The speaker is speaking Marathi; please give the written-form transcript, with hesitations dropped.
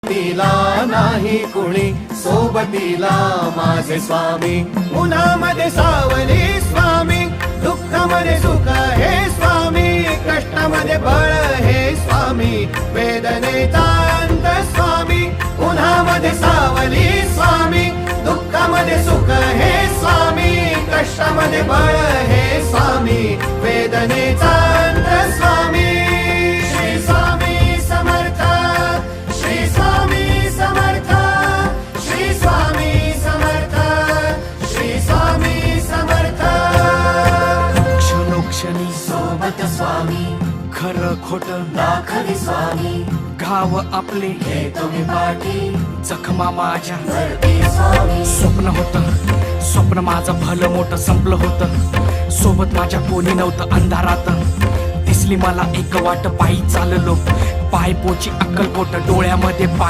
तिला नाही कुणी सोबतीला माझे स्वामी. उन्हामध्ये सावली स्वामी, दुःखामध्ये सुख हे स्वामी, कष्टामध्ये बळ हे स्वामी, वेदनेचा अंत स्वामी. उन्हामध्ये सावली स्वामी, दुःखामध्ये सुख हे स्वामी, कष्टामध्ये बळ हे स्वामी, वेदनेचा अंत स्वामी. श्री स्वामी समर्थ, श्री स्वामी समर्थ, श्री स्वामी समर्थ, श्री स्वामी समर्थ. क्षणोक्षणी सोबत स्वामी, खरं खोट दाखवी स्वामी, घाव आपले घेतो मी पाठी, जखमा माझ्या धरती स्वामी. स्वप्न होतं, स्वप्न माझं भलं मोठं संपलं होतं. सोबत माझ्या कोणी नव्हतं अंधारात. दिसली मला एक वाट, पायी चाललो पाय पोची अक्कलकोट, डोळ्यामध्ये पाय